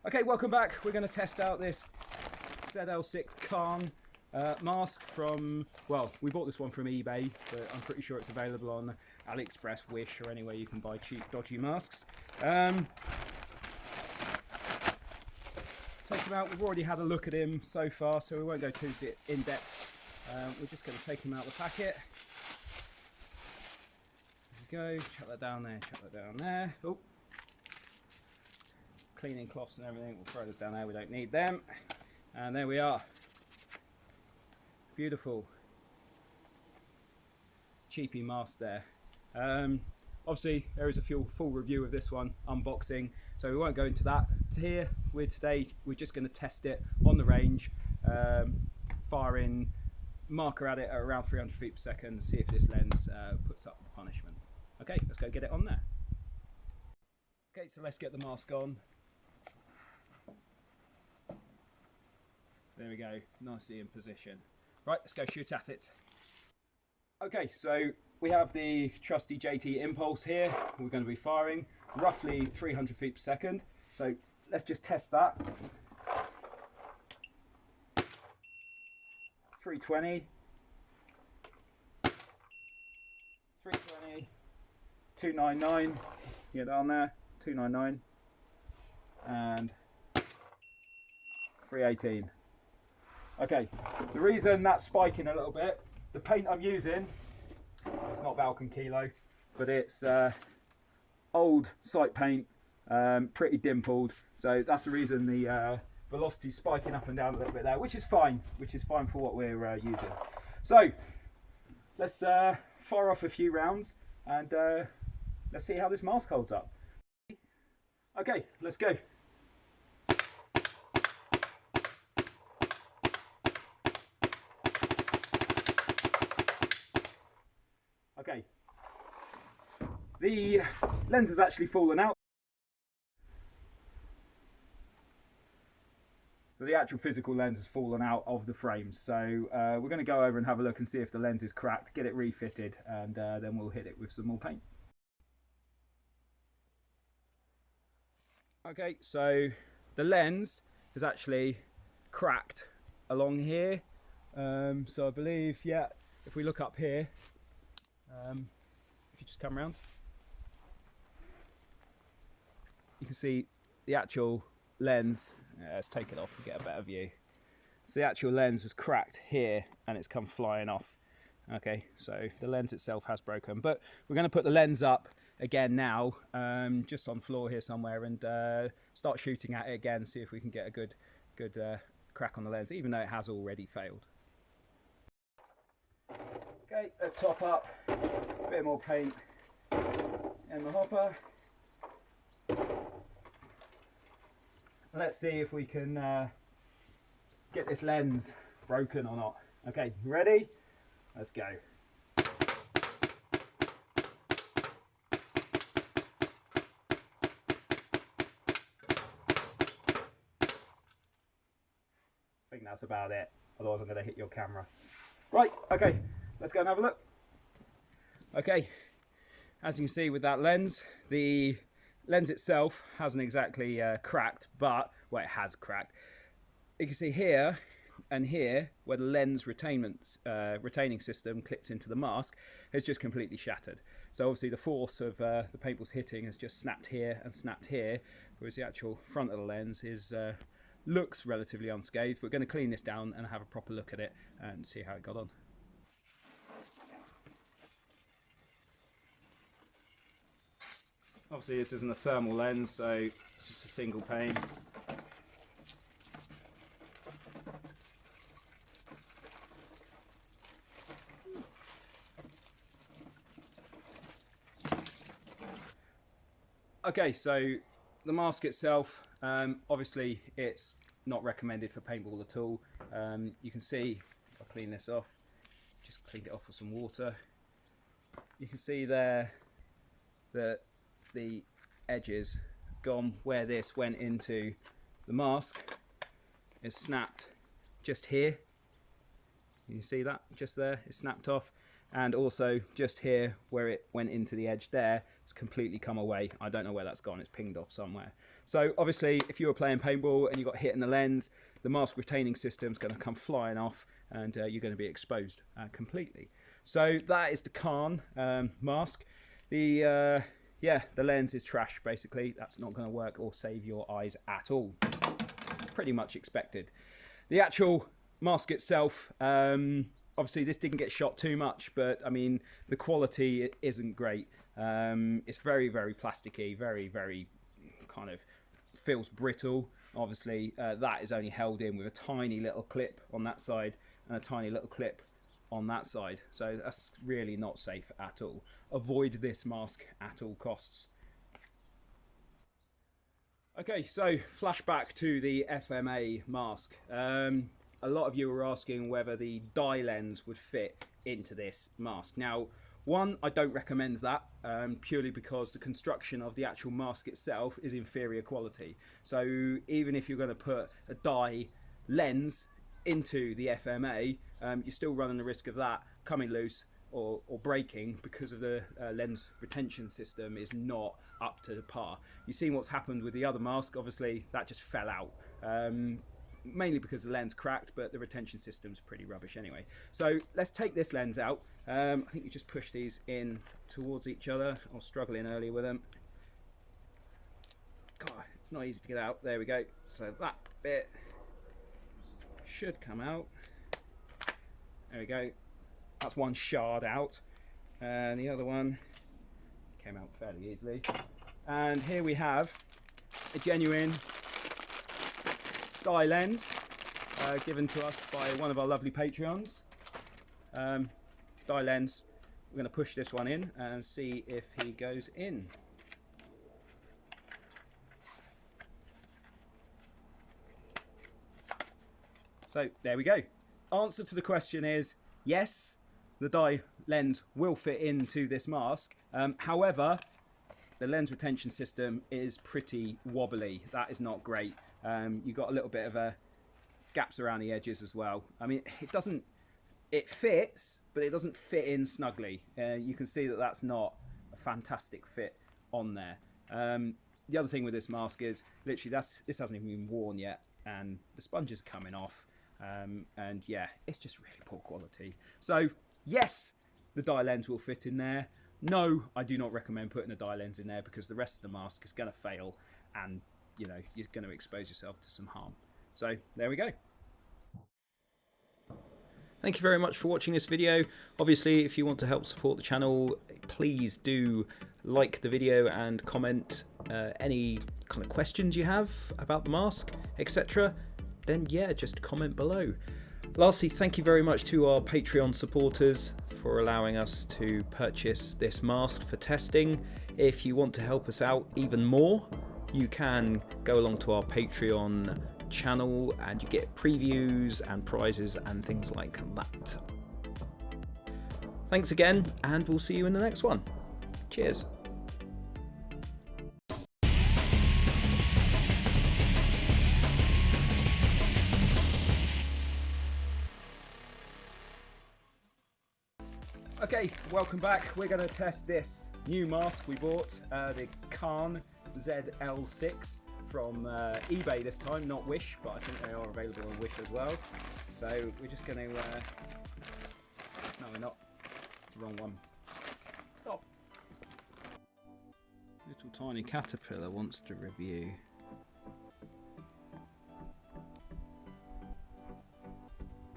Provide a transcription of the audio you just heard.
Okay, welcome back. We're going to test out this ZL6 Khan mask from, well, we bought this one from eBay, but I'm pretty sure it's available on AliExpress, Wish, or anywhere you can buy cheap, dodgy masks. Take him out. We've already had a look at him so far, so we won't go too in depth. We're just going to take him out of the packet. There we go. Chuck that down there. Chuck that down there. Oh. Cleaning cloths and everything. We'll throw those down there. We don't need them. And there we are. Beautiful. Cheapy mask there. Obviously, there is a full review of this one, unboxing, so we won't go into that. Today, we're just going to test it on the range, firing marker at it at around 300 feet per second, see if this lens puts up the punishment. Okay, let's go get it on there. Okay, so let's get the mask on. There we go, nicely in position. Right, let's go shoot at it. Okay, so we have the trusty JT Impulse here. We're going to be firing roughly 300 feet per second. So let's just test that. 320. 320. 299. Get on there. 299. And 318. Okay, the reason that's spiking a little bit, the paint I'm using, it's not Balkan Kilo, but it's old sight paint, pretty dimpled, so that's the reason the velocity's spiking up and down a little bit there, which is fine for what we're using. So let's fire off a few rounds and let's see how this mask holds up. Okay, let's go. Okay, the lens has actually fallen out. So the actual physical lens has fallen out of the frames. So we're going to go over and have a look and see if the lens is cracked, get it refitted, and then we'll hit it with some more paint. Okay, so the lens is actually cracked along here. So I believe, yeah, if we look up here, if you just come around, you can see the actual lens. Let's take it off and get a better view. So the actual lens is cracked here and it's come flying off. Okay, so the lens itself has broken, but we're going to put the lens up again now, just on the floor here somewhere, and start shooting at it again, see if we can get a good crack on the lens, even though it has already failed. Okay, let's top up, a bit more paint in the hopper. Let's see if we can get this lens broken or not. Okay, you ready? Let's go. I think that's about it, otherwise I'm going to hit your camera. Right, okay. Let's go and have a look. Okay, as you can see with that lens, the lens itself hasn't exactly cracked, but, well, it has cracked. You can see here and here where the lens retaining system clips into the mask has just completely shattered. So obviously the force of the paintball's hitting has just snapped here and snapped here, whereas the actual front of the lens is looks relatively unscathed. We're going to clean this down and have a proper look at it and see how it got on. Obviously this isn't a thermal lens, so it's just a single pane. Okay, so the mask itself, obviously it's not recommended for paintball at all. You can see, if I clean this off, just cleaned it off with some water. You can see there that the edges gone where this went into the mask is snapped just here. You see that just there, it's snapped off, and also just here where it went into the edge there, it's completely come away. I don't know where that's gone, it's pinged off somewhere. So obviously, if you were playing paintball and you got hit in the lens, the mask retaining system is going to come flying off, and you're going to be exposed completely. So that is the Khan mask. The lens is trash, basically. That's not going to work or save your eyes at all. Pretty much expected. The actual mask itself, obviously this didn't get shot too much, but I mean the quality isn't great. It's very, very plasticky, very, very kind of feels brittle. Obviously that is only held in with a tiny little clip on that side and a tiny little clip on that side, so that's really not safe at all. Avoid this mask at all costs. Okay, so flashback to the FMA mask. A lot of you were asking whether the dye lens would fit into this mask. Now, one, I don't recommend that, purely because the construction of the actual mask itself is inferior quality. So even if you're going to put a dye lens into the FMA, you're still running the risk of that coming loose or breaking because of the lens retention system is not up to par. You've seen what's happened with the other mask. Obviously that just fell out, mainly because the lens cracked, but the retention system's pretty rubbish anyway. So let's take this lens out. I think you just push these in towards each other. I was struggling earlier with them. God, it's not easy to get out. There we go. So that bit should come out. There we go. That's one shard out, and the other one came out fairly easily. And here we have a genuine dye lens given to us by one of our lovely Patreons. Dye lens. We're going to push this one in and see if he goes in. So there we go. Answer to the question is yes, the dye lens will fit into this mask. However, the lens retention system is pretty wobbly. That is not great. You've got a little bit of gaps around the edges as well. I mean, it fits, but it doesn't fit in snugly. You can see that that's not a fantastic fit on there. The other thing with this mask is literally this hasn't even been worn yet, and the sponge is coming off. And yeah, it's just really poor quality. So yes, the dye lens will fit in there. No, I do not recommend putting a dye lens in there because the rest of the mask is going to fail, and you know you're going to expose yourself to some harm. So there we go. Thank you very much for watching this video. Obviously, if you want to help support the channel, please do like the video and comment any kind of questions you have about the mask, etc. Then yeah, just comment below. Lastly, thank you very much to our Patreon supporters for allowing us to purchase this mask for testing. If you want to help us out even more, you can go along to our Patreon channel and you get previews and prizes and things like that. Thanks again, and we'll see you in the next one. Cheers. Okay, welcome back. We're going to test this new mask we bought, the Khan ZL6 from eBay this time, not Wish, but I think they are available on Wish as well. So we're just going to, no we're not, it's the wrong one. Stop. Little tiny caterpillar wants to review.